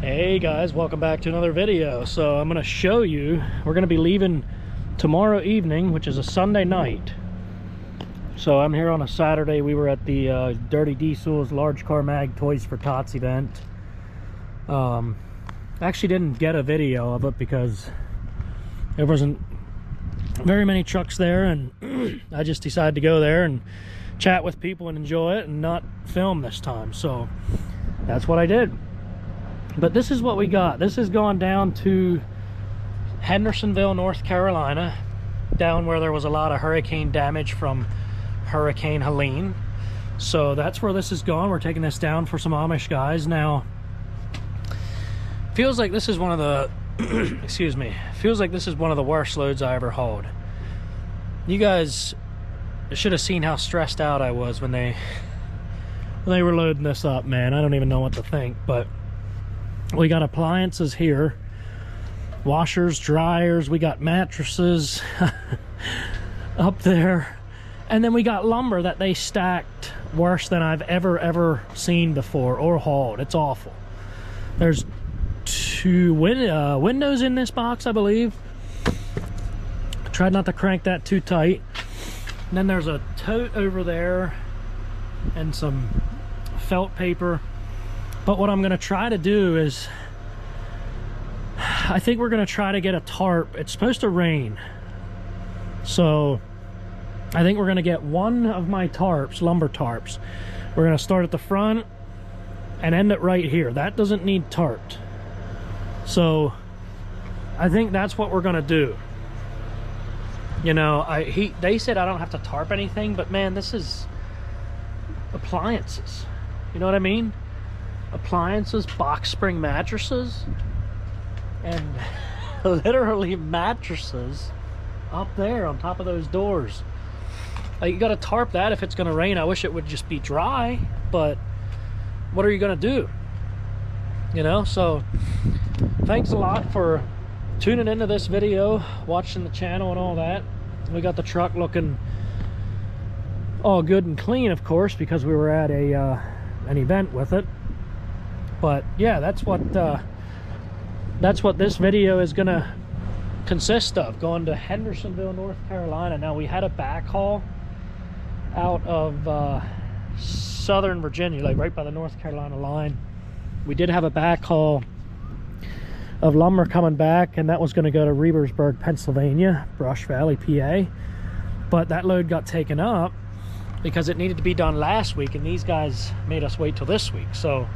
Hey guys, welcome back to another video. So I'm going to show you, we're going to be leaving tomorrow evening, which is a Sunday night. So I'm here on a Saturday. We were at the Dirty Diesel's Large Car Mag Toys for Tots event. Actually didn't get a video of it because there wasn't very many trucks there, and I just decided to go there and chat with people and enjoy it and not film this time. So that's what I did. But this is what we got. This is going down to Hendersonville, North Carolina, down where there was a lot of hurricane damage from Hurricane Helene. So that's where this is going. We're taking this down for some Amish guys. Now, feels like this is one of the excuse me, feels like this is one of the worst loads I ever hauled. You guys should have seen how stressed out I was when they were loading this up, man. I don't even know what to think. But we got appliances here, washers, dryers, we got mattresses up there, and then we got lumber that they stacked worse than I've ever seen before or hauled. It's awful. There's two windows in this box, I believe. I tried not to crank that too tight. And then there's a tote over there and some felt paper. But what I'm going to try to do is, I think we're going to try to get a tarp. It's supposed to rain. So I think we're going to get one of my tarps, lumber tarps. We're going to start at the front and end it right here. That doesn't need tarped. So I think that's what we're going to do. You know, they said I don't have to tarp anything, but man, this is appliances. You know what I mean? Appliances, box spring mattresses, and literally mattresses up there on top of those doors. Like, you got to tarp that if it's going to rain. I wish it would just be dry, but what are you going to do? You know, so thanks a lot for tuning into this video, watching the channel and all that. We got the truck looking all good and clean, of course, because we were at an event with it. But yeah, that's what this video is gonna consist of, going to Hendersonville, North Carolina. Now, we had a backhaul out of Southern Virginia, like right by the North Carolina line. We did have a backhaul of lumber coming back, and that was going to go to Rebersburg, Pennsylvania, Brush Valley, PA. But that load got taken up because it needed to be done last week, and these guys made us wait till this week. So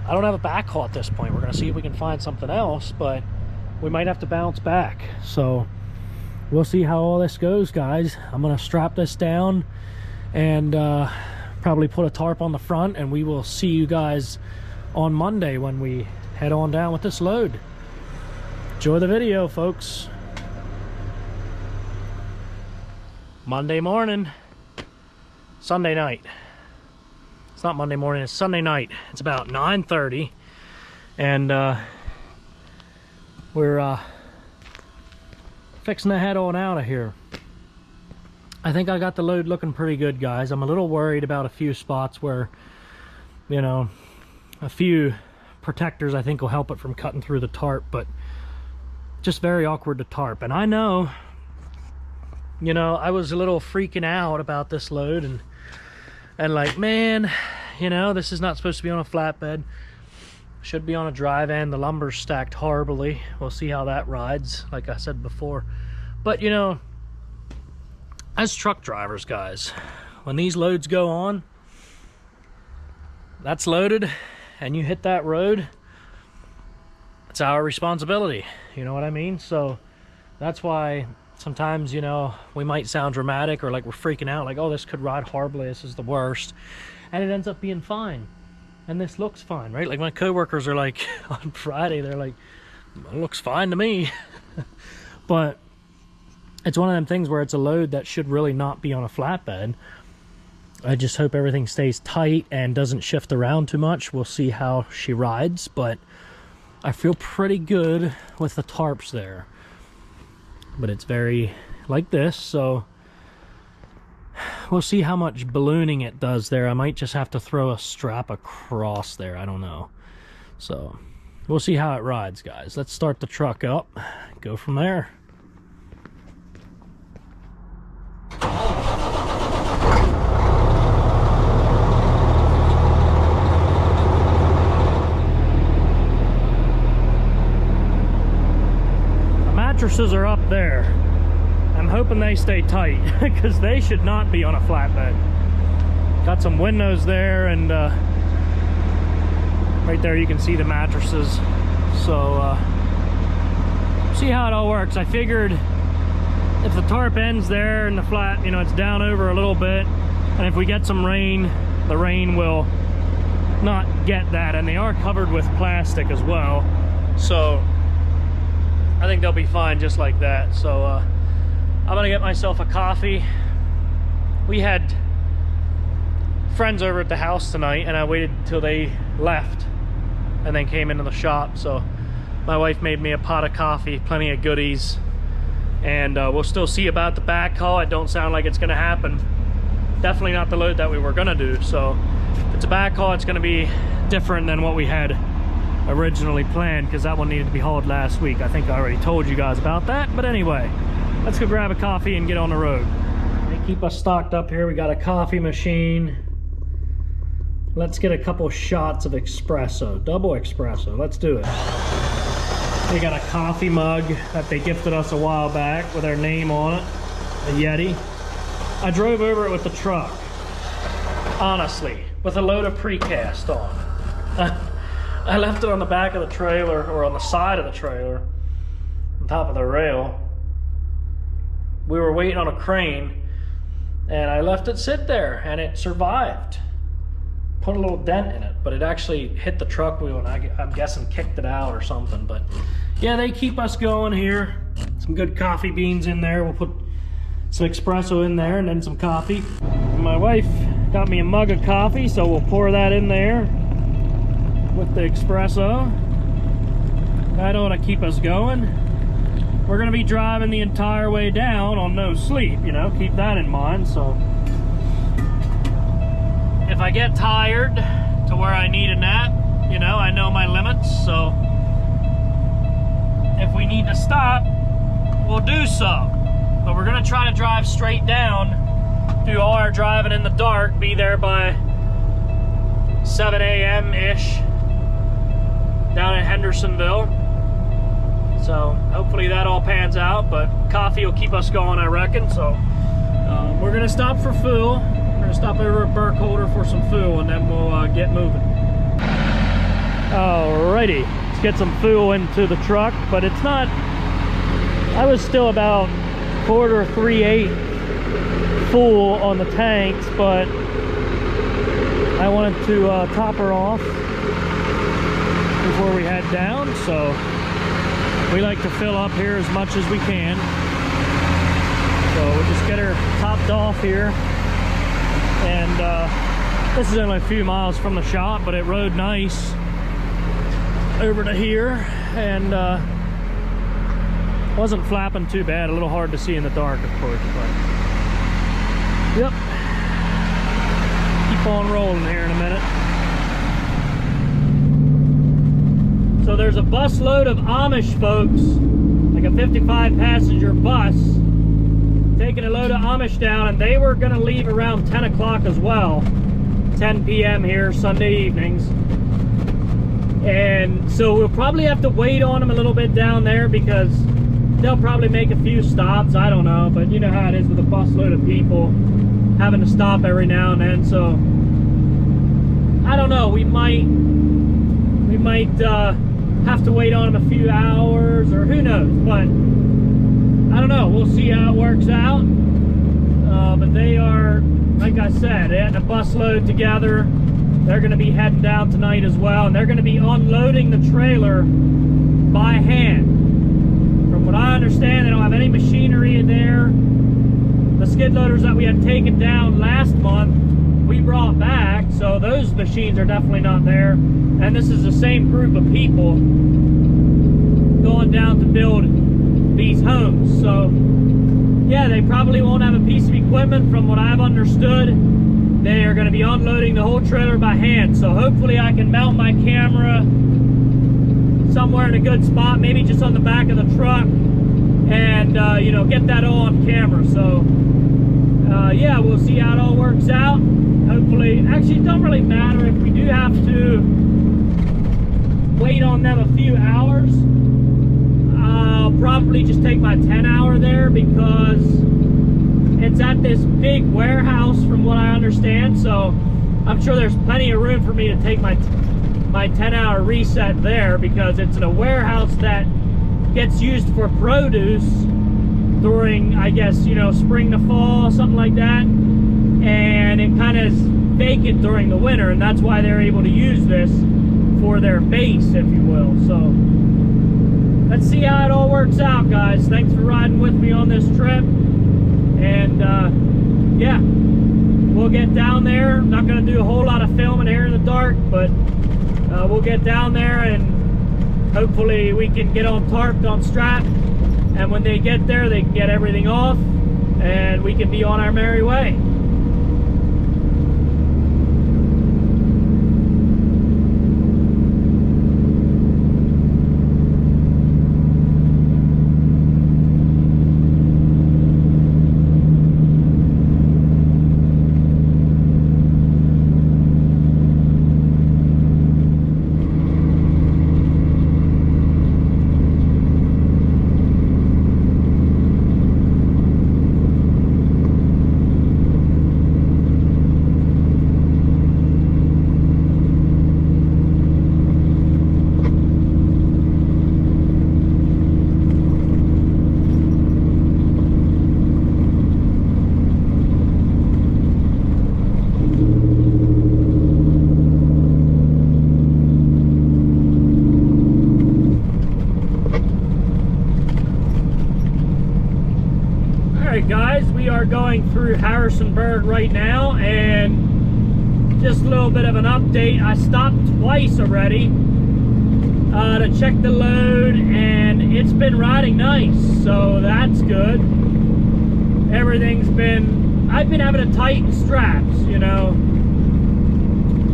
I don't have a backhaul at this point. We're going to see if we can find something else, but we might have to bounce back. So we'll see how all this goes, guys. I'm going to strap this down and probably put a tarp on the front, and we will see you guys on Monday when we head on down with this load. Enjoy the video, folks. Monday morning, Sunday night. It's not Monday morning, it's Sunday night. It's about 9:30, and we're fixing to head on out of here. I think I got the load looking pretty good, guys. I'm a little worried about a few spots where, you know, a few protectors I think will help it from cutting through the tarp, but just very awkward to tarp. And I know, you know, I was a little freaking out about this load, and like, man, you know, this is not supposed to be on a flatbed. Should be on a drive end. The lumber's stacked horribly. We'll see how that rides, like I said before. But, you know, as truck drivers, guys, when these loads go on, that's loaded, and you hit that road, it's our responsibility. You know what I mean? So that's why sometimes, you know, we might sound dramatic or like we're freaking out, like, oh, this could ride horribly, this is the worst, and it ends up being fine. And this looks fine, right? Like, my coworkers are like, on Friday, they're like, it looks fine to me. But it's one of them things where it's a load that should really not be on a flatbed. I just hope everything stays tight and doesn't shift around too much. We'll see how she rides, but I feel pretty good with the tarps there. But it's very like this, so we'll see how much ballooning it does there. I might just have to throw a strap across there, I don't know. So we'll see how it rides, guys. Let's start the truck up, go from there. The mattresses are up there. I'm hoping they stay tight because they should not be on a flatbed. Got some windows there, and right there you can see the mattresses. So see how it all works. I figured if the tarp ends there and the flat, you know, it's down over a little bit, and if we get some rain, the rain will not get that. And they are covered with plastic as well, so I think they'll be fine just like that. So I'm gonna get myself a coffee. We had friends over at the house tonight, and I waited till they left and then came into the shop. So my wife made me a pot of coffee, plenty of goodies, and we'll still see about the backhaul. It don't sound like it's gonna happen. Definitely not the load that we were gonna do. So if it's a backhaul, it's gonna be different than what we had originally planned, because that one needed to be hauled last week. I think I already told you guys about that, but anyway, let's go grab a coffee and get on the road. They keep us stocked up here. We got a coffee machine. Let's get a couple shots of espresso, double espresso. Let's do it. We got a coffee mug that they gifted us a while back with our name on it, a Yeti. I drove over it with the truck, honestly, with a load of precast on. I left it on the back of the trailer, or on the side of the trailer, on top of the rail. We were waiting on a crane, and I left it sit there, and it survived. Put a little dent in it, but it actually hit the truck wheel, and I'm guessing kicked it out or something. But yeah, they keep us going here. Some good coffee beans in there. We'll put some espresso in there, and then some coffee. My wife got me a mug of coffee, so we'll pour that in there with the espresso. That ought to keep us going. We're gonna be driving the entire way down on no sleep, you know, keep that in mind. So if I get tired to where I need a nap, you know, I know my limits. So if we need to stop, we'll do so. But we're gonna try to drive straight down, do all our driving in the dark, be there by 7 a.m.-ish down in Hendersonville. So hopefully that all pans out, but coffee will keep us going, I reckon. So we're gonna stop for fuel. We're gonna stop over at Burkholder for some fuel, and then we'll get moving. Alrighty, let's get some fuel into the truck, but it's not, I was still about 1/4, 3/8 full on the tanks, but I wanted to top her off before we head down. So we like to fill up here as much as we can. So we'll just get her topped off here. And this is only a few miles from the shop, but it rode nice over to here, and wasn't flapping too bad. A little hard to see in the dark, of course, but yep. Keep on rolling here in a minute. So there's a bus load of Amish folks, like a 55 passenger bus, taking a load of Amish down, and they were gonna leave around 10 o'clock as well. 10 p.m. here, Sunday evenings. And so we'll probably have to wait on them a little bit down there, because they'll probably make a few stops. I don't know, but you know how it is with a bus load of people having to stop every now and then. So I don't know, we might have to wait on them a few hours, or who knows, but I don't know. We'll see how it works out. But they are, like I said, they had a bus load together. They're going to be heading down tonight as well, and they're going to be unloading the trailer by hand. From what I understand, they don't have any machinery in there. The skid loaders that we had taken down last month, we brought back, so those machines are definitely not there. And this is the same group of people going down to build these homes. So yeah, they probably won't have a piece of equipment. From what I've understood, they are going to be unloading the whole trailer by hand. So hopefully I can mount my camera somewhere in a good spot, maybe just on the back of the truck, and you know, get that all on camera. So yeah, we'll see how it all works out. Hopefully, actually, it don't really matter if we do have to wait on them a few hours. I'll probably just take my 10-hour there, because it's at this big warehouse from what I understand, so I'm sure there's plenty of room for me to take my 10-hour reset there, because it's in a warehouse that gets used for produce during, I guess, you know, spring to fall, something like that, and it kind of is vacant during the winter, and that's why they're able to use this for their base, if you will. So let's see how it all works out, guys. Thanks for riding with me on this trip, and yeah, we'll get down there. I'm not going to do a whole lot of filming here in the dark, but we'll get down there, and hopefully we can get on tarped on strap, and when they get there, they can get everything off, and we can be on our merry way. Guys, we are going through Harrisonburg right now, and just a little bit of an update. I stopped twice already to check the load, and it's been riding nice, so that's good. Everything's been, I've been having to tighten straps, you know,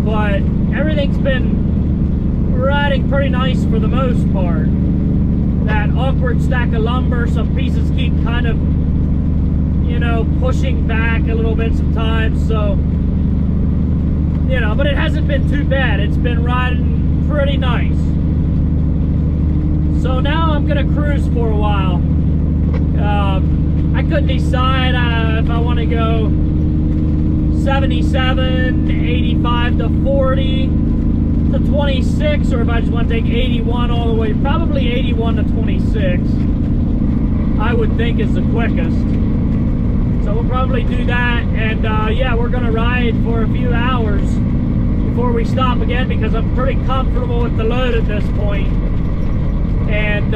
but everything's been riding pretty nice for the most part. That awkward stack of lumber, some pieces keep kind of, you know, pushing back a little bit sometimes, so, you know, but it hasn't been too bad. It's been riding pretty nice. So now I'm gonna cruise for a while. I couldn't decide if I want to go 77, 85 to 40 to 26, or if I just want to take 81 all the way. Probably 81 to 26, I would think, is the quickest. So we'll probably do that, and yeah, we're gonna ride for a few hours before we stop again, because I'm pretty comfortable with the load at this point. And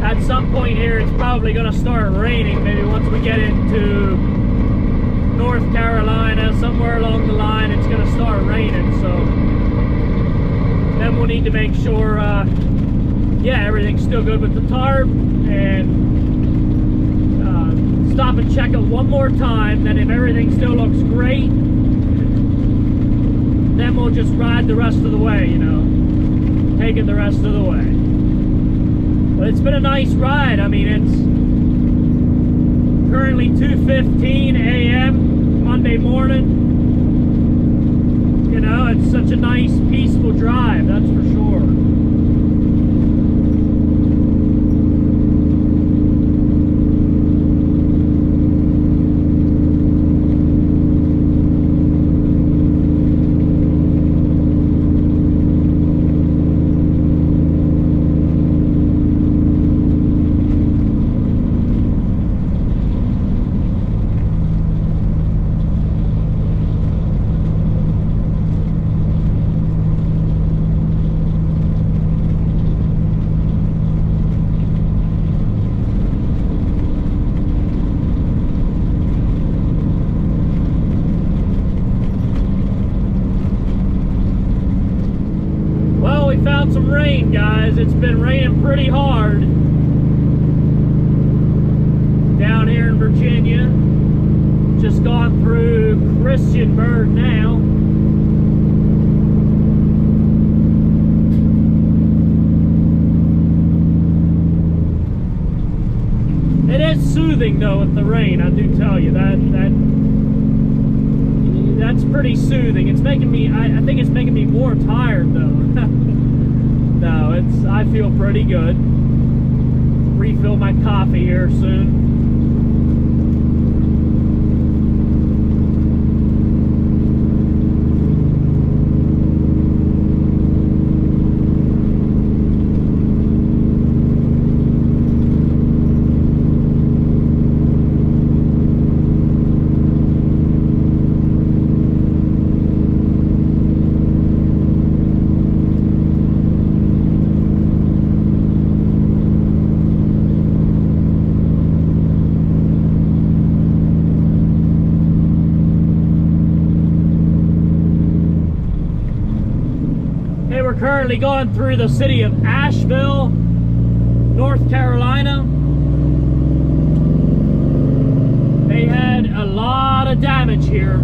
at some point here, it's probably gonna start raining, maybe once we get into North Carolina, somewhere along the line, it's gonna start raining. So then we'll need to make sure, yeah, everything's still good with the tarp, and stop and check it one more time. Then if everything still looks great, then we'll just ride the rest of the way, you know, take it the rest of the way. But it's been a nice ride. I mean, it's currently 2:15 a.m. Monday morning. You know, it's such a nice, peaceful drive, that's for sure. Some rain, guys. It's been raining pretty hard down here in Virginia. Just gone through Christiansburg now. soothing though with the rain. I do tell you that's pretty soothing. It's making me, I think it's making me more tired though. No, I feel pretty good. Refill my coffee here soon. Currently going through the city of Asheville, North Carolina. They had a lot of damage here.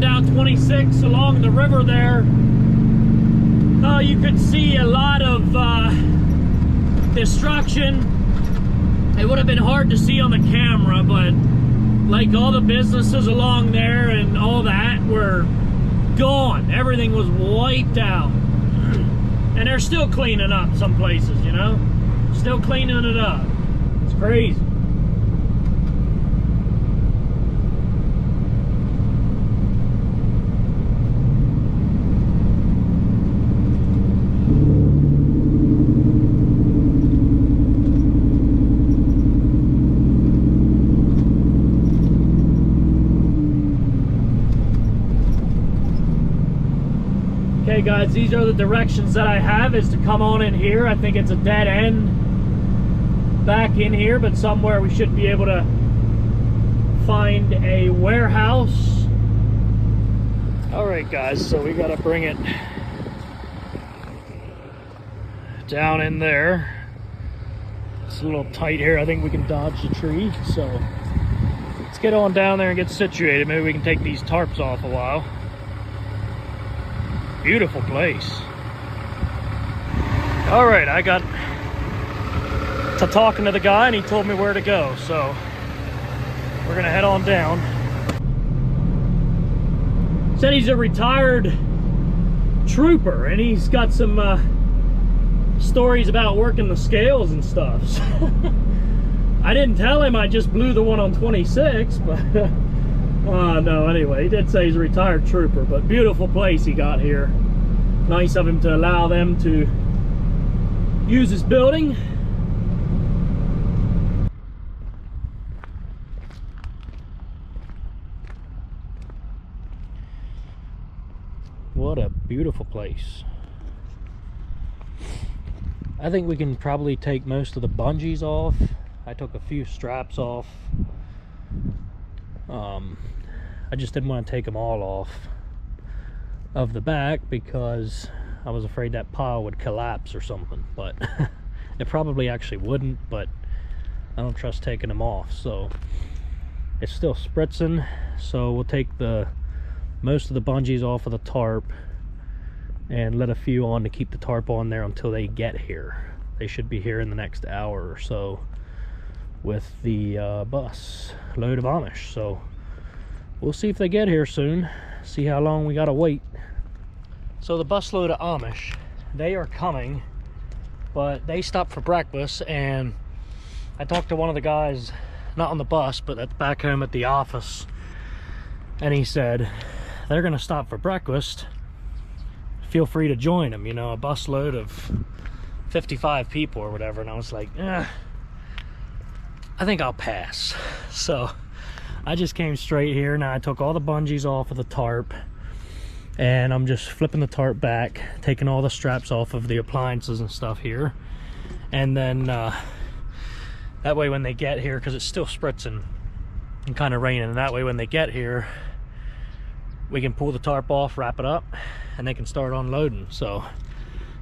Down 26 along the river there, you could see a lot of destruction. It would have been hard to see on the camera, but like all the businesses along there and all that were gone. Everything was wiped out. And they're still cleaning up some places, you know? Still cleaning it up. It's crazy. Okay guys, these are the directions that I have, is to come on in here. I think it's a dead end back in here, but somewhere we should be able to find a warehouse. Alright guys, so we gotta bring it down in there. It's a little tight here. I think we can dodge the tree, so let's get on down there and get situated. Maybe we can take these tarps off a while. Beautiful place. All right, I got to talking to the guy and he told me where to go, so we're gonna head on down. Said he's a retired trooper and he's got some stories about working the scales and stuff. So I didn't tell him I just blew the one on 26, but no, anyway, he did say he's a retired trooper, but beautiful place he got here. Nice of him to allow them to use his building. What a beautiful place. I think we can probably take most of the bungees off. I took a few straps off. I just didn't want to take them all off of the back because I was afraid that pile would collapse or something, but it probably actually wouldn't, but I don't trust taking them off. So it's still spritzing, so we'll take most of the bungees off of the tarp and let a few on to keep the tarp on there until they get here. They should be here in the next hour or so with the bus load of Amish, so we'll see if they get here soon, see how long we gotta wait. So the busload of Amish, they are coming, but they stopped for breakfast, and I talked to one of the guys, not on the bus, but at back home at the office, and he said they're gonna stop for breakfast. Feel free to join them. You know, a busload of 55 people or whatever, and I was like, I think I'll pass. So I just came straight here. Now I took all the bungees off of the tarp, and I'm just flipping the tarp back, taking all the straps off of the appliances and stuff here, and then that way when they get here, because it's still spritzing and kind of raining, and that way when they get here we can pull the tarp off, wrap it up, and they can start unloading. So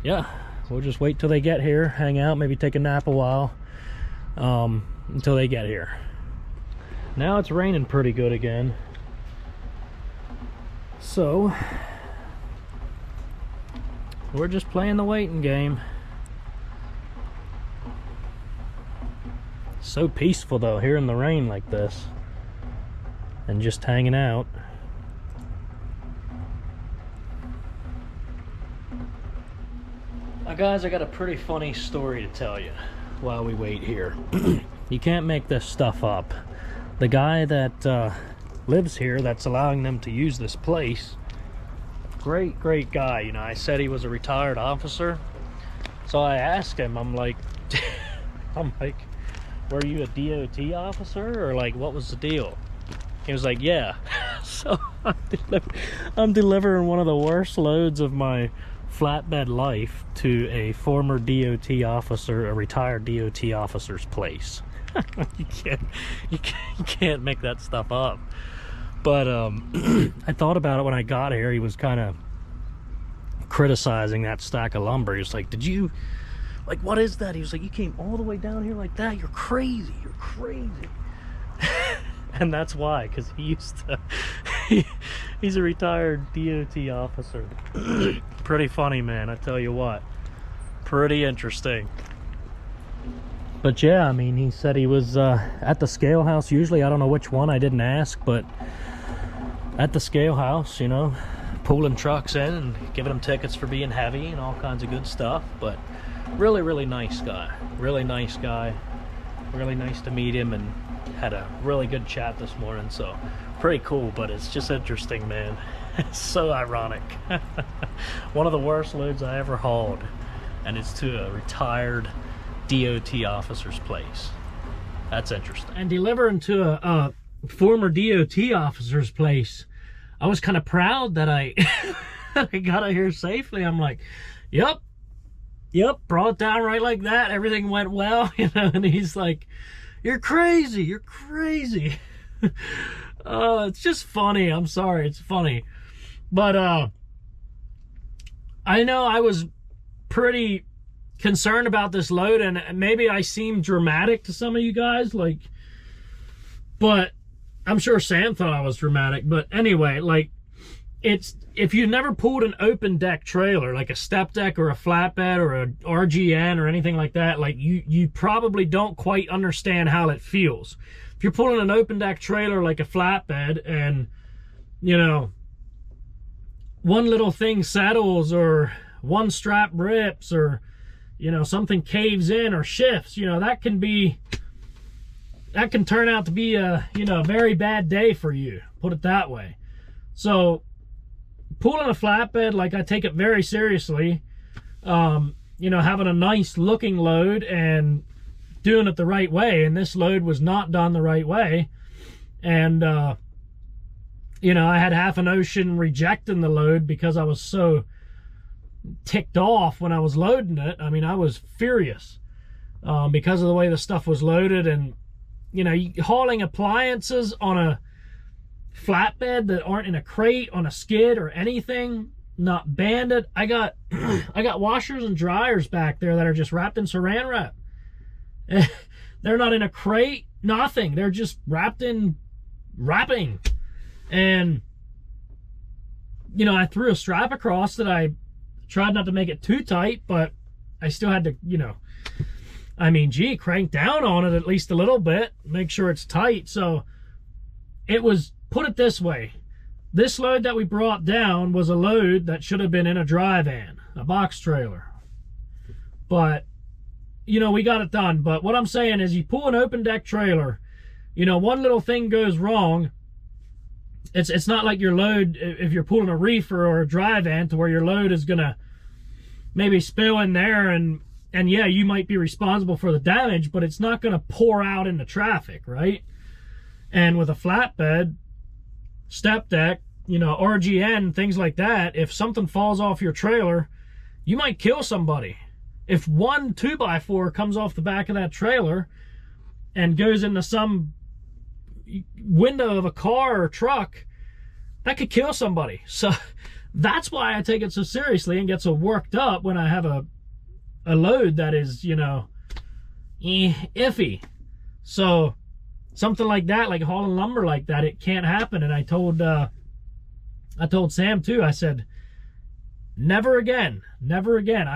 yeah, we'll just wait till they get here, hang out, maybe take a nap a while until they get here. Now it's raining pretty good again, so we're just playing the waiting game. So peaceful though, here in the rain like this, and just hanging out. Now guys, I got a pretty funny story to tell you while we wait here. You can't make this stuff up. The guy that lives here, that's allowing them to use this place, great guy. You know, I said he was a retired officer, so I asked him, I'm like, were you a DOT officer, or like what was the deal? He was like, yeah. So I'm delivering one of the worst loads of my flatbed life to a former DOT officer, a retired DOT officer's place. you can't make that stuff up. But I thought about it when I got here. He was kind of criticizing that stack of lumber. He was like, did you, like, what is that? He was like, you came all the way down here like that? You're crazy. You're crazy. And that's why, because he used to, he's a retired DOT officer. Pretty funny, man, I tell you what. Pretty interesting. But yeah, I mean, he said he was at the scale house usually. I don't know which one, I didn't ask, but at the scale house, you know, pulling trucks in and giving them tickets for being heavy and all kinds of good stuff. But really nice guy. Really nice guy. Really nice to meet him, and had a really good chat this morning. So pretty cool, but it's just interesting, man. It's so ironic. One of the worst loads I ever hauled, and it's to a retired DOT officer's place. That's interesting. And delivering to a former DOT officer's place, I was kind of proud that I I got out here safely. I'm like, yep, brought it down right like that. Everything went well, you know. And he's like, you're crazy. It's just funny. I'm sorry, it's funny. But I know I was pretty concerned about this load, and maybe I seem dramatic to some of you guys, like, but I'm sure Sam thought I was dramatic. But anyway, like, it's, if you've never pulled an open deck trailer, like a step deck or a flatbed or a RGN or anything like that, like, you probably don't quite understand how it feels. If you're pulling an open deck trailer like a flatbed, and, you know, one little thing settles, or one strap rips, or, you know, something caves in or shifts, you know, that can turn out to be a, you know, a very bad day for you, put it that way. So pulling a flatbed, like, I take it very seriously. You know, having a nice looking load and doing it the right way, and this load was not done the right way. And you know, I had half an ocean rejecting the load because I was so ticked off when I was loading it. I mean, I was furious because of the way the stuff was loaded. And, you know, hauling appliances on a flatbed that aren't in a crate, on a skid or anything, not banded. I got washers and dryers back there that are just wrapped in saran wrap. They're not in a crate, nothing. They're just wrapped in wrapping. And, you know, I threw a strap across that. I tried not to make it too tight, but I still had to, you know, I mean, gee, crank down on it at least a little bit, make sure it's tight. So it was, put it this way, this load that we brought down was a load that should have been in a dry van, a box trailer. But, you know, we got it done. But what I'm saying is, you pull an open deck trailer, you know, one little thing goes wrong. It's not like your load, if you're pulling a reefer or a dry van, to where your load is gonna maybe spill in there and And yeah, you might be responsible for the damage, but it's not going to pour out into traffic, right? And with a flatbed, step deck, you know, RGN, things like that, if something falls off your trailer, you might kill somebody. If one 2x4 comes off the back of that trailer and goes into some window of a car or truck, that could kill somebody. So that's why I take it so seriously and get so worked up when I have a load that is, you know, iffy. So something like that, like hauling lumber like that, it can't happen. And I told Sam too, I said, never again, never again.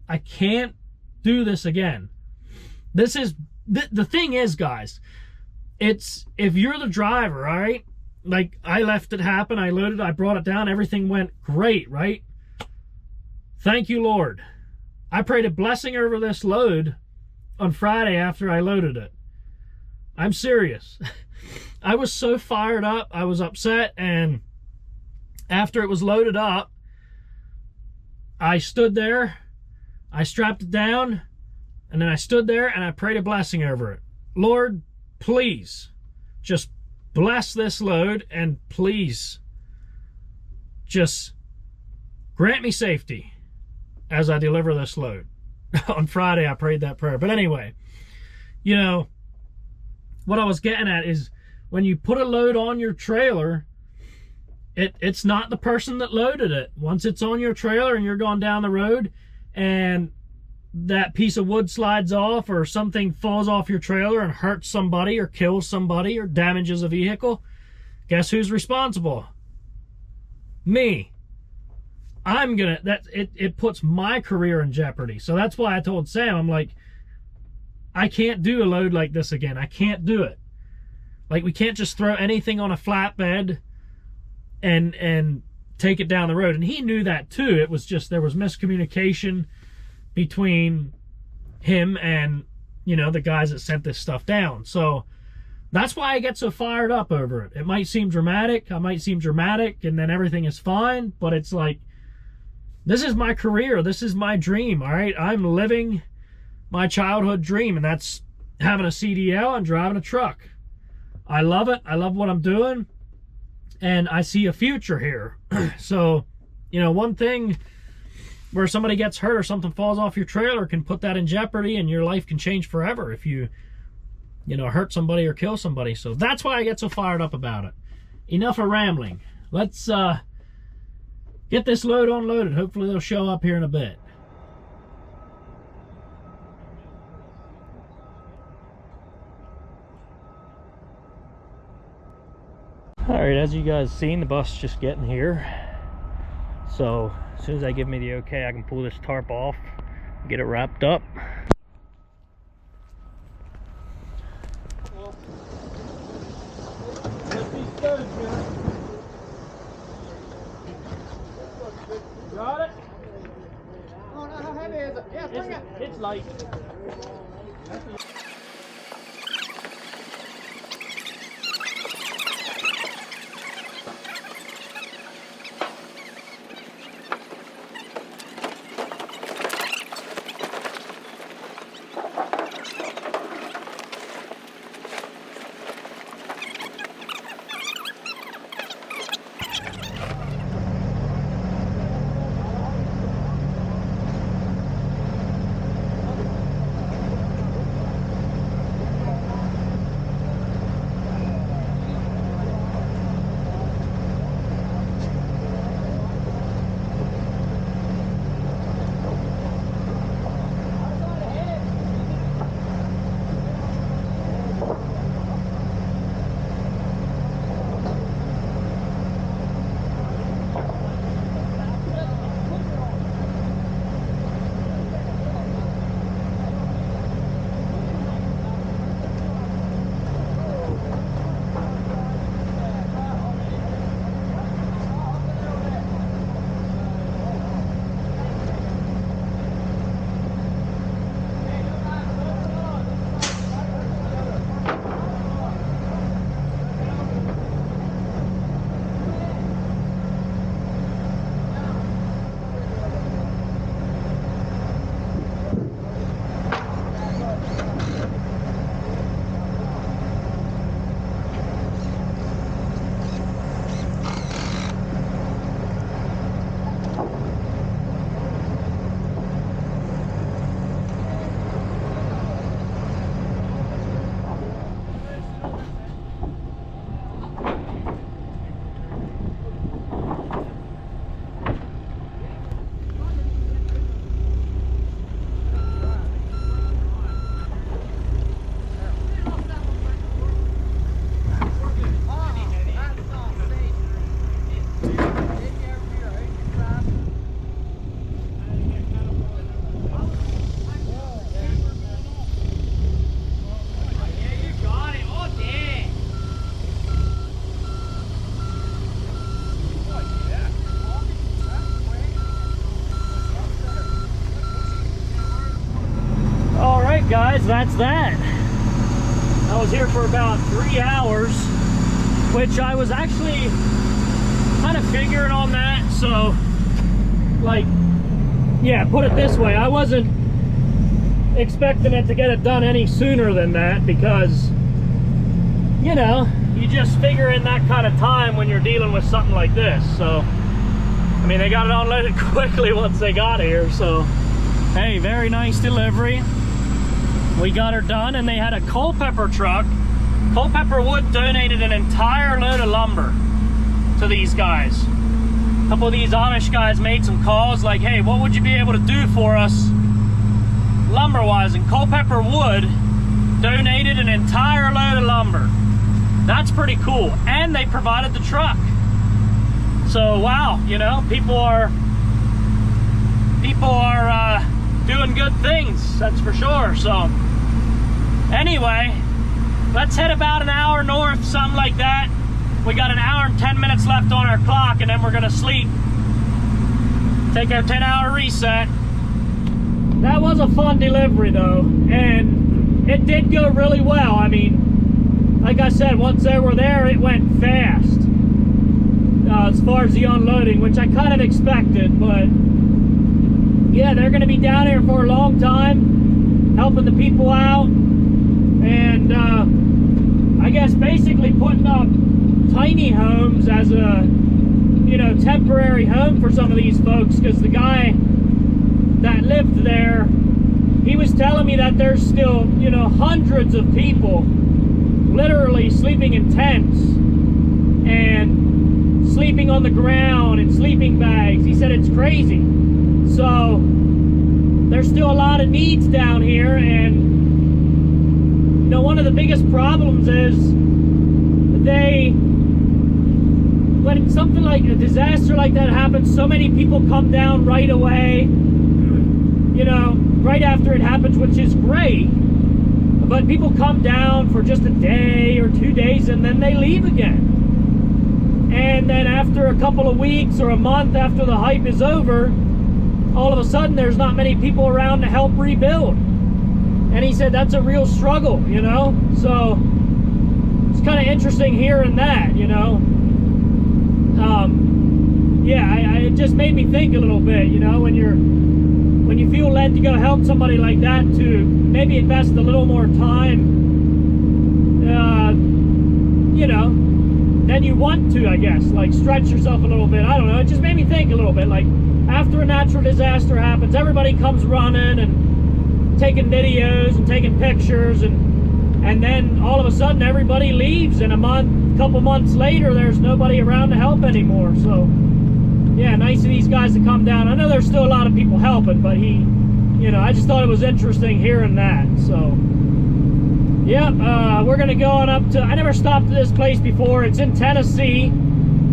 I can't do this again. This is, the thing is, guys, it's, if you're the driver, all right, like I left it happen, I loaded, I brought it down, everything went great, right? Thank you, Lord. I prayed a blessing over this load on Friday after I loaded it. I'm serious. I was so fired up, I was upset, and after it was loaded up, I stood there, I strapped it down, and then I stood there and I prayed a blessing over it. Lord, please, just bless this load, and please just grant me safety as I deliver this load. On Friday, I prayed that prayer. But anyway, you know, what I was getting at is when you put a load on your trailer, it's not the person that loaded it. Once it's on your trailer and you're going down the road and that piece of wood slides off or something falls off your trailer and hurts somebody or kills somebody or damages a vehicle, guess who's responsible? Me. I'm gonna, it puts my career in jeopardy. So that's why I told Sam, I'm like, I can't do a load like this again. I can't do it. Like, we can't just throw anything on a flatbed and take it down the road. And he knew that too. It was just, there was miscommunication between him and, you know, the guys that sent this stuff down. So that's why I get so fired up over it. It might seem dramatic. I might seem dramatic and then everything is fine, but it's like, this is my career. This is my dream. All right. I'm living my childhood dream, and that's having a CDL and driving a truck. I love it. I love what I'm doing, and I see a future here. So, you know, one thing where somebody gets hurt or something falls off your trailer can put that in jeopardy, and your life can change forever if you know, hurt somebody or kill somebody. So that's why I get so fired up about it. Enough of rambling. Let's get this load unloaded. Hopefully they'll show up here in a bit. Alright, as you guys seen, the bus just getting here. So as soon as they give me the okay, I can pull this tarp off and get it wrapped up. Got it? Oh, no, how heavy is it? Yeah, bring it. It's light. guys, that's that. I was here for about 3 hours, which I was actually kind of figuring on that. So, like, yeah, put it this way, I wasn't expecting it to get it done any sooner than that, because, you know, you just figure in that kind of time when you're dealing with something like this. So, I mean, they got it unloaded quickly once they got here. So, hey, very nice delivery. We got her done, and they had a Culpeper truck. Culpeper Wood donated an entire load of lumber to these guys. A couple of these Amish guys made some calls like, hey, what would you be able to do for us lumber-wise? And Culpeper Wood donated an entire load of lumber. That's pretty cool. And they provided the truck. So, wow, you know, people are doing good things, that's for sure. So, anyway, let's head about an hour north, something like that. We got an hour and 10 minutes left on our clock, and then we're gonna sleep. Take our 10-hour reset. That was a fun delivery though, and it did go really well. I mean, like I said, once they were there, it went fast. As far as the unloading, which I kind of expected, but yeah, they're gonna be down here for a long time, helping the people out, and I guess basically putting up tiny homes as a, you know, temporary home for some of these folks, because the guy that lived there, he was telling me that there's still, you know, hundreds of people literally sleeping in tents and sleeping on the ground in sleeping bags. He said it's crazy. So there's still a lot of needs down here, and you know, one of the biggest problems is when something like a disaster like that happens, so many people come down right away, you know, right after it happens, which is great, but people come down for just a day or 2 days and then they leave again. And then after a couple of weeks or a month after the hype is over, all of a sudden there's not many people around to help rebuild. And he said that's a real struggle, you know. So it's kind of interesting hearing that, you know. Yeah, it just made me think a little bit, you know, when you feel led to go help somebody like that, to maybe invest a little more time, you know, than you want to, I guess, like stretch yourself a little bit. I don't know, it just made me think a little bit, like after a natural disaster happens, everybody comes running and taking videos and taking pictures, and then all of a sudden everybody leaves, and a couple months later there's nobody around to help anymore. So yeah, nice of these guys to come down. I know there's still a lot of people helping, but you know, I just thought it was interesting hearing that. So yeah, we're gonna go on up to, I never stopped at this place before. It's in Tennessee,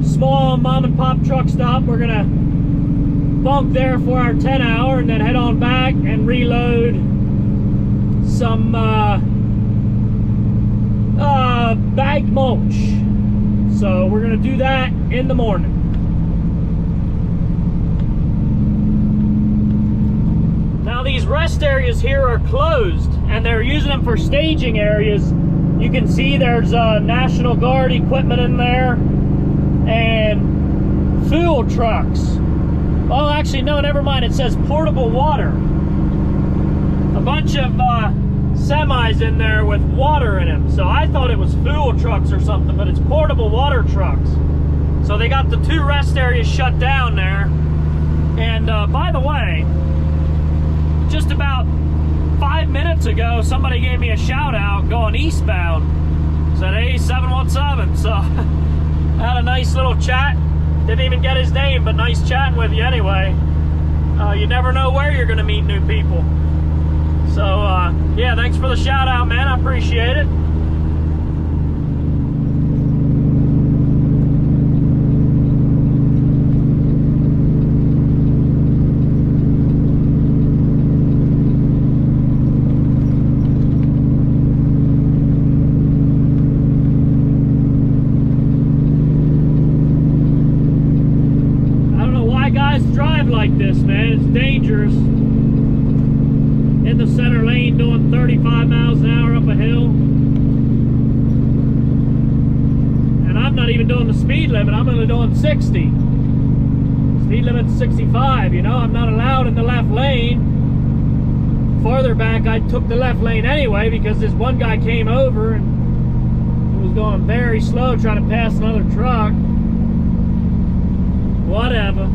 small mom and pop truck stop. We're gonna bunk there for our 10-hour and then head on back and reload some bagged mulch. So we're gonna do that in the morning. Now these rest areas here are closed, and they're using them for staging areas. You can see there's National Guard equipment in there and fuel trucks. Oh, actually, no, never mind. It says portable water. A bunch of semis in there with water in them. So I thought it was fuel trucks or something, but it's portable water trucks. So they got the 2 rest areas shut down there. And by the way, just about 5 minutes ago, somebody gave me a shout out going eastbound. Said, hey, 717. So I had a nice little chat. Didn't even get his name, but nice chatting with you anyway. You never know where you're gonna meet new people. So yeah, thanks for the shout out, man. I appreciate it. Like this, man, it's dangerous in the center lane doing 35 miles an hour up a hill. And I'm not even doing the speed limit, I'm only doing 60. Speed limit's 65, you know, I'm not allowed in the left lane. Farther back, I took the left lane anyway because this one guy came over and he was going very slow trying to pass another truck. Whatever.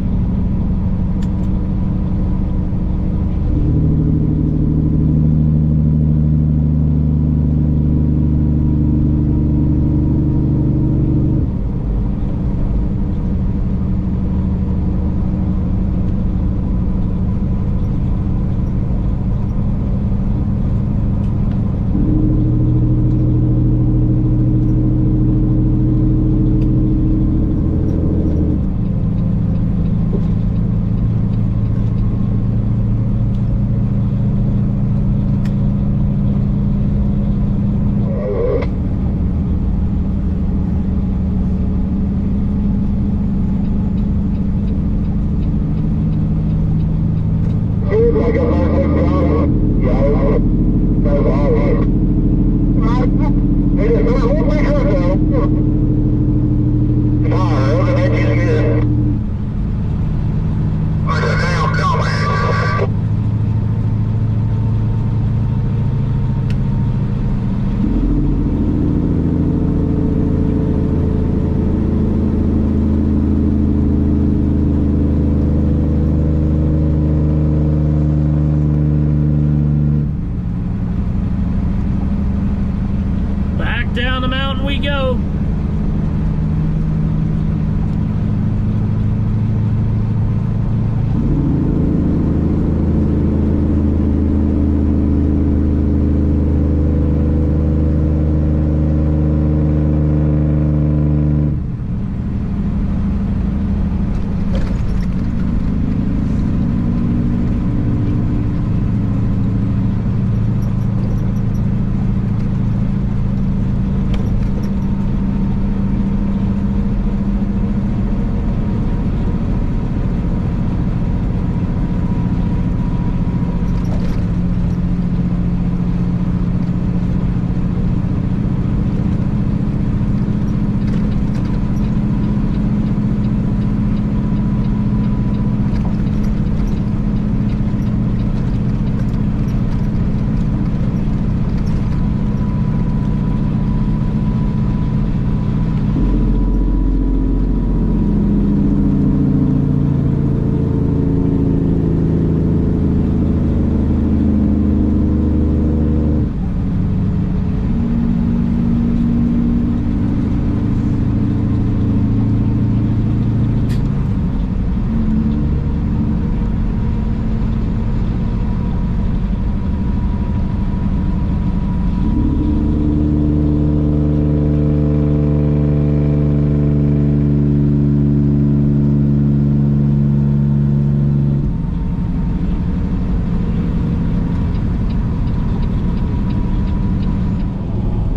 Down the mountain we go.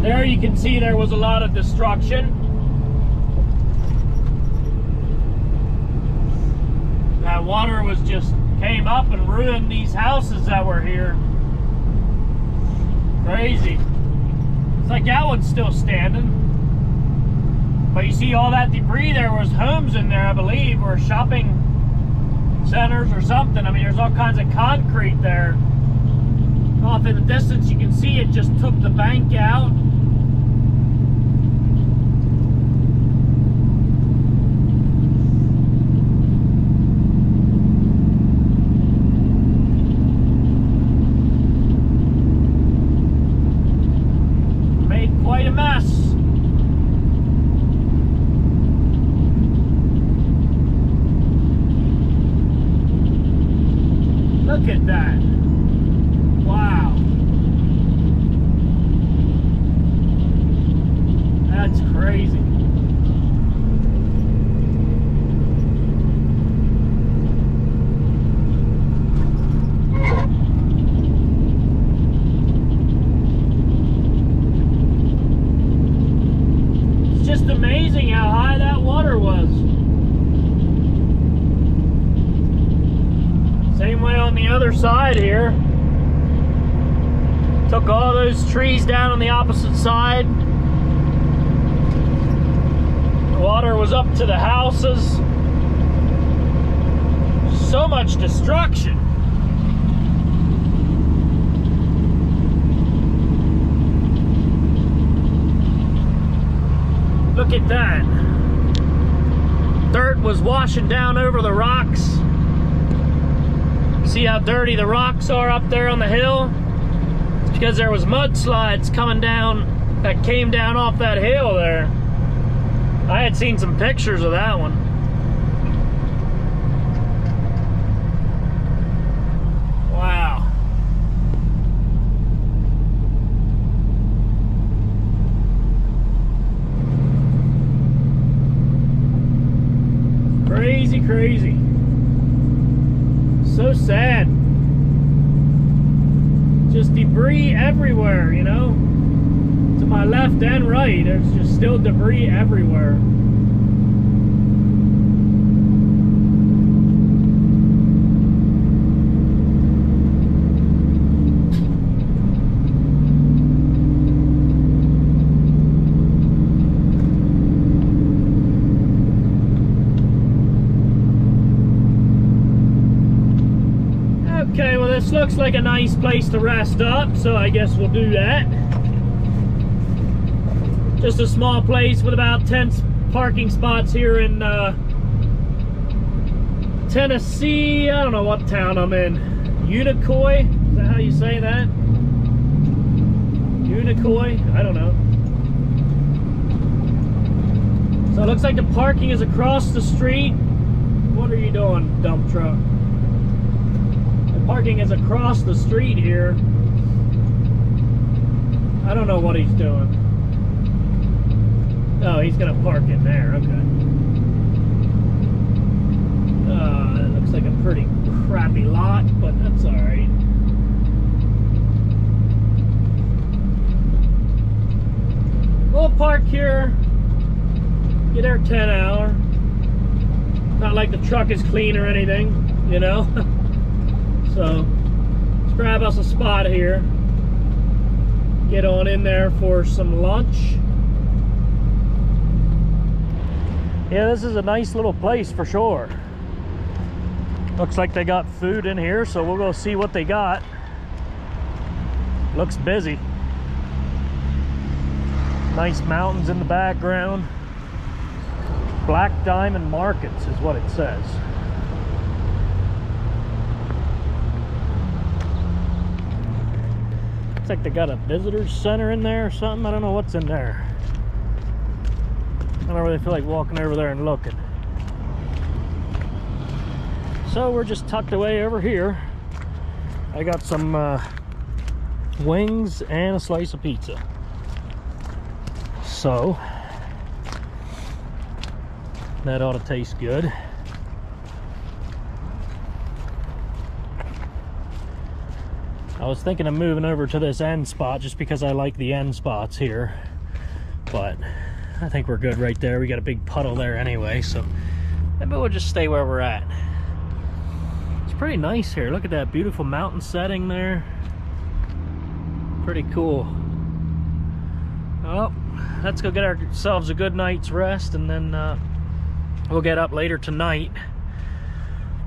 There you can see there was a lot of destruction. That water was just came up and ruined these houses that were here. Crazy. It's like that one's still standing. But you see all that debris, there was homes in there, I believe, or shopping centers or something. I mean, there's all kinds of concrete there. Off in the distance, you can see it just took the bank out. Made quite a mess. Look at that. Wow. That's crazy. It's just amazing how high that water was. Same way on the other side here. Took all those trees down on the opposite side. The water was up to the houses. So much destruction. Look at that. Dirt was washing down over the rocks. See how dirty the rocks are up there on the hill? It's because there was mudslides coming down, that came down off that hill there. I had seen some pictures of that one. Wow. Crazy, crazy. So sad. Just debris everywhere, you know? To my left and right, there's just still debris everywhere. Okay, well this looks like a nice place to rest up, so I guess we'll do that. Just a small place with about 10 parking spots here in Tennessee. I don't know what town I'm in. Unicoi? Is that how you say that? Unicoi? I don't know. So it looks like the parking is across the street. What are you doing, dump truck? Parking is across the street here. I don't know what he's doing. Oh, he's gonna park in there, okay. It looks like a pretty crappy lot, but that's alright. We'll park here, get our 10 hour. Not like the truck is clean or anything, you know? So, let's grab us a spot here. Get on in there for some lunch. Yeah, this is a nice little place for sure. Looks like they got food in here, so we'll go see what they got. Looks busy. Nice mountains in the background. Black Diamond Markets is what it says. Looks like they got a visitors center in there or something. I don't know what's in there. I don't really feel like walking over there and looking. So we're just tucked away over here. I got some wings and a slice of pizza. So that ought to taste good. I was thinking of moving over to this end spot just because I like the end spots here, but I think we're good right there. We got a big puddle there anyway, so maybe we'll just stay where we're at. It's pretty nice here. Look at that beautiful mountain setting there. Pretty cool. Well, let's go get ourselves a good night's rest, and then we'll get up later tonight.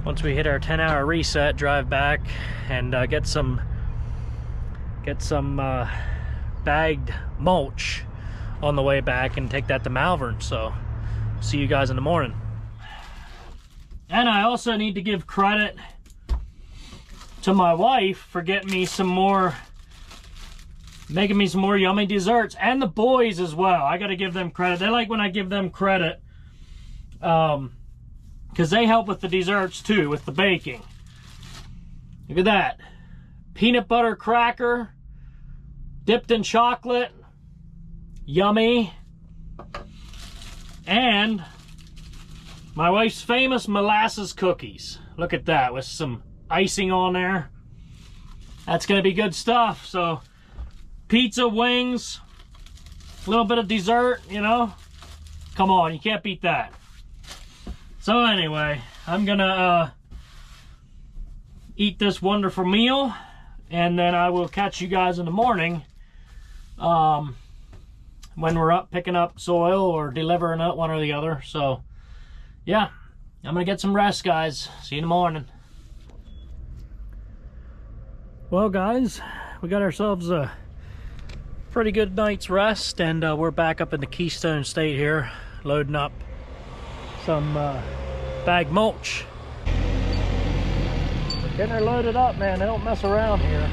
Once we hit our 10-hour reset, drive back and get some bagged mulch on the way back and take that to Malvern. So see you guys in the morning. And I also need to give credit to my wife for getting me some more, making me some more yummy desserts, and the boys as well. I got to give them credit. They like when I give them credit, because they help with the desserts too, with the baking. Look at that. Peanut butter cracker dipped in chocolate. Yummy. And my wife's famous molasses cookies. Look at that, with some icing on there. That's gonna be good stuff. So pizza, wings, a little bit of dessert, you know. Come on, you can't beat that. So anyway, I'm gonna eat this wonderful meal, and then I will catch you guys in the morning when we're up picking up soil or delivering it, one or the other. So yeah, I'm gonna get some rest, guys. See you in the morning. Well, guys, we got ourselves a pretty good night's rest, and we're back up in the Keystone State here, loading up some bag mulch. Getting her loaded up, man. They don't mess around here.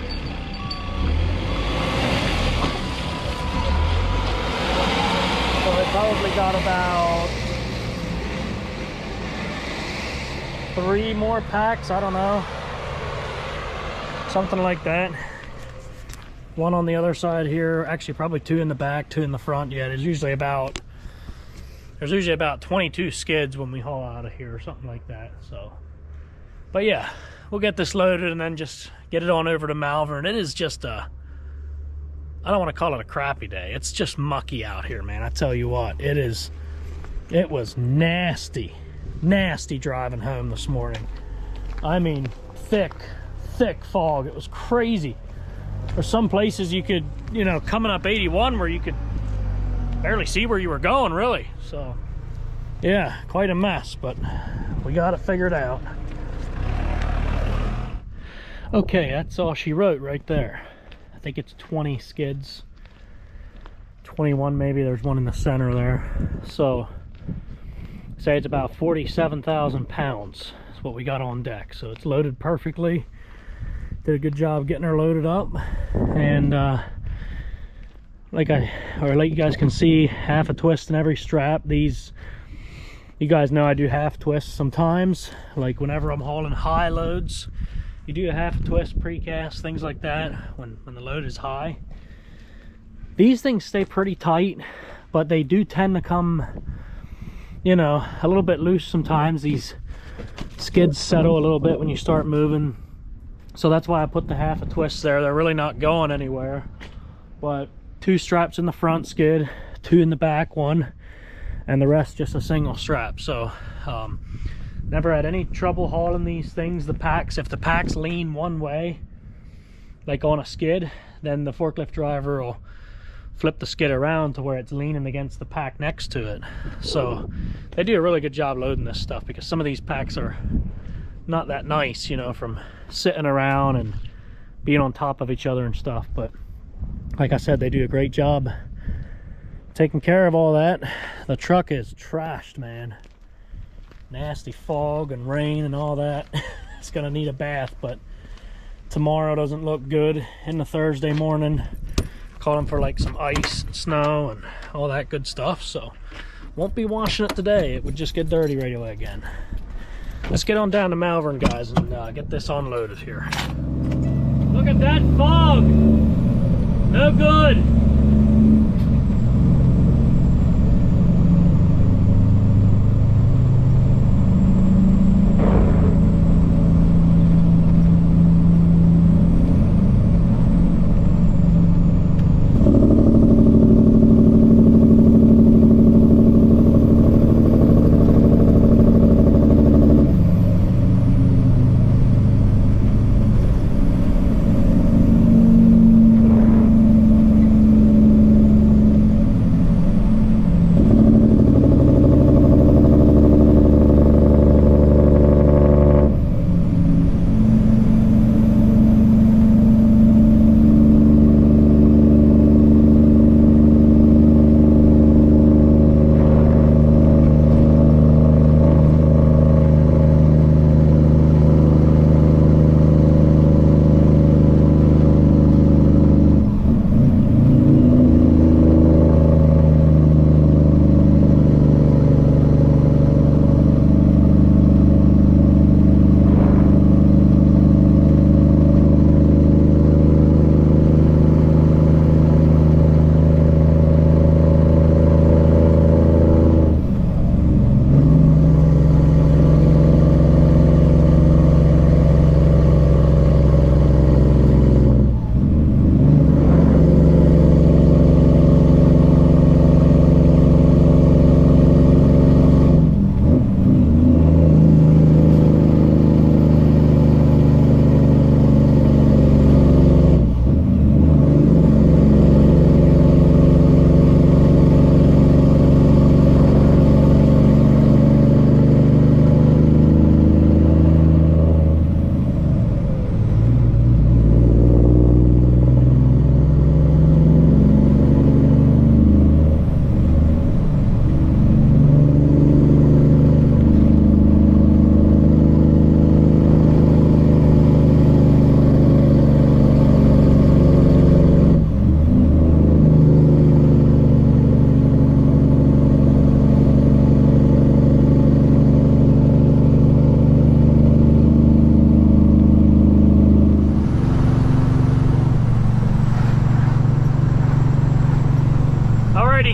So they probably got about 3 more packs, I don't know. Something like that. One on the other side here. Actually, probably 2 in the back, 2 in the front. Yeah, there's usually about 22 skids when we haul out of here or something like that. So, but yeah, we'll get this loaded and then just get it on over to Malvern. It is just I don't want to call it a crappy day. It's just mucky out here, man. I tell you what, it was nasty driving home this morning. I mean, thick fog. It was crazy. There's some places you could, you know, coming up 81 where you could barely see where you were going, really. So yeah, quite a mess, but we got it figured out. Okay, that's all she wrote right there. I think it's 20 skids, 21 maybe. There's one in the center there. So say it's about 47,000 pounds is what we got on deck. So it's loaded perfectly. Did a good job getting her loaded up, and like you guys can see, half a twist in every strap. These, you guys know I do half twists sometimes, like whenever I'm hauling high loads. You do a half twist, precast, things like that when the load is high. These things stay pretty tight, but they do tend to come, you know, a little bit loose sometimes. These skids settle a little bit when you start moving. So that's why I put the half a twist there. They're really not going anywhere. But 2 straps in the front skid, 2 in the back, 1, and the rest just a single strap. So never had any trouble hauling these things. The packs, if the packs lean one way, like on a skid, then the forklift driver will flip the skid around to where it's leaning against the pack next to it. So they do a really good job loading this stuff, because some of these packs are not that nice, you know, from sitting around and being on top of each other and stuff. But like I said, they do a great job taking care of all that. The truck is trashed, man. Nasty fog and rain and all that. It's gonna need a bath, but tomorrow doesn't look good in the Thursday morning. Calling for like some ice and snow and all that good stuff, so won't be washing it today. It would just get dirty right away again. Let's get on down to Malvern, guys, and get this unloaded here. Look at that fog! No good!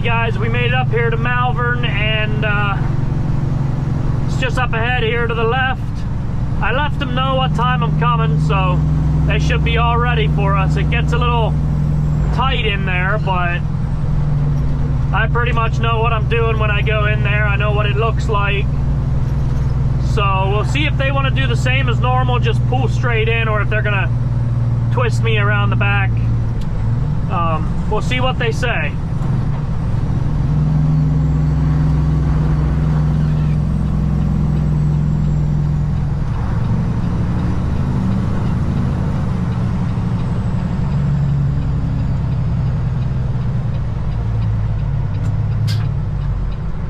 guys, we made it up here to Malvern, and it's just up ahead here to the left. I left them know what time I'm coming, so they should be all ready for us. It gets a little tight in there, but I pretty much know what I'm doing when I go in there. I know what it looks like. So we'll see if they want to do the same as normal, just pull straight in, or if they're gonna twist me around the back. We'll see what they say.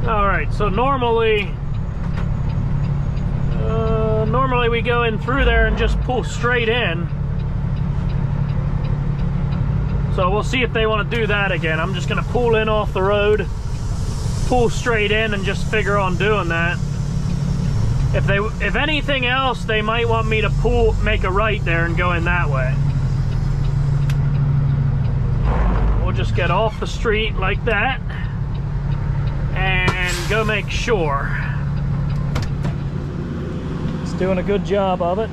All right, so normally we go in through there and just pull straight in. So we'll see if they want to do that again. I'm just going to pull in off the road, pull straight in, and just figure on doing that. If anything else, they might want me to make a right there and go in that way. We'll just get off the street like that and go make sure. It's doing a good job of it.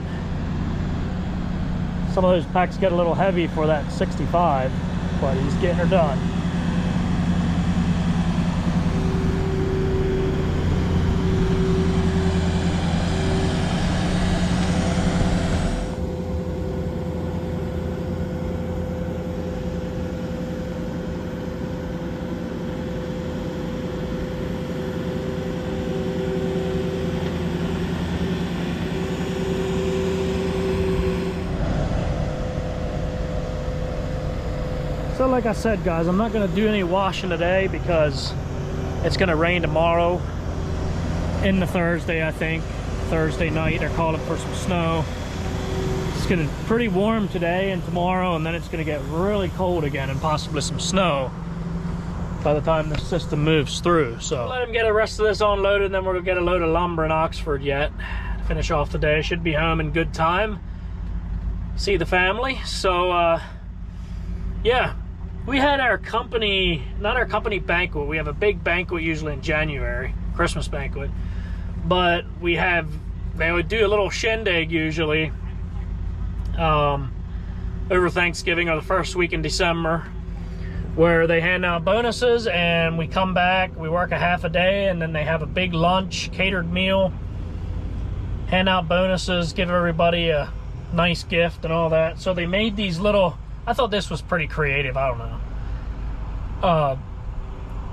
Some of those packs get a little heavy for that 65, but he's getting her done. So like I said, guys, I'm not going to do any washing today because it's going to rain tomorrow into Thursday, I think. Thursday night, they're calling for some snow. It's going to be pretty warm today and tomorrow, and then it's going to get really cold again and possibly some snow by the time the system moves through. So let him get the rest of this unloaded, and then we're going to get a load of lumber in Oxford yet. Finish off the day. Should be home in good time. See the family. So, yeah. We had our company, not our company banquet. We have a big banquet usually in January, Christmas banquet. But they would do a little shindig usually over Thanksgiving or the first week in December, where they hand out bonuses, and we come back, we work a half a day, and then they have a big lunch, catered meal, hand out bonuses, give everybody a nice gift and all that. So they made these little, I thought this was pretty creative, I don't know.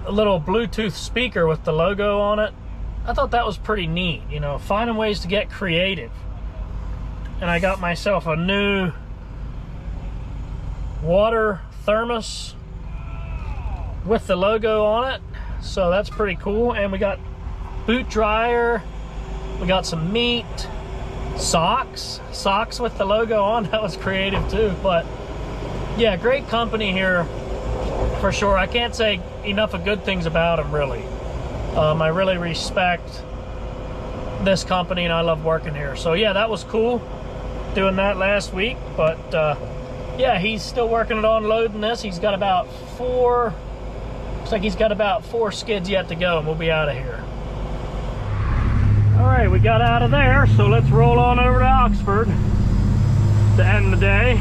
A little Bluetooth speaker with the logo on it. I thought that was pretty neat, you know, finding ways to get creative. And I got myself a new water thermos with the logo on it. So that's pretty cool. And we got boot dryer. We got some meat. Socks with the logo on. That was creative too. But yeah, great company here for sure. I can't say enough of good things about them, really. I really respect this company, and I love working here. So yeah, that was cool doing that last week. But yeah, he's still working on loading this. He's got about looks like he's got about 4 skids yet to go, and we'll be out of here. All right, we got out of there, so let's roll on over to Oxford to end the day.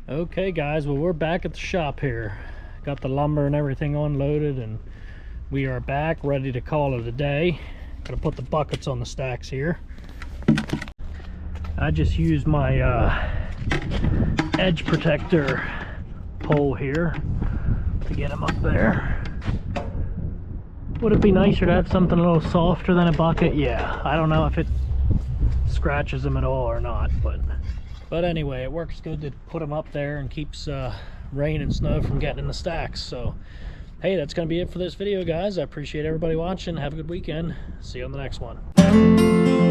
Okay guys, well, we're back at the shop here. Got the lumber and everything unloaded, and we are back ready to call it a day. Gotta put the buckets on the stacks here. I just used my edge protector pole here to get them up there. Would it be nicer to have something a little softer than a bucket? Yeah, I don't know if it scratches them at all or not. But anyway, it works good to put them up there and keeps rain and snow from getting in the stacks. So hey, that's gonna be it for this video, guys. I appreciate everybody watching. Have a good weekend. See you on the next one.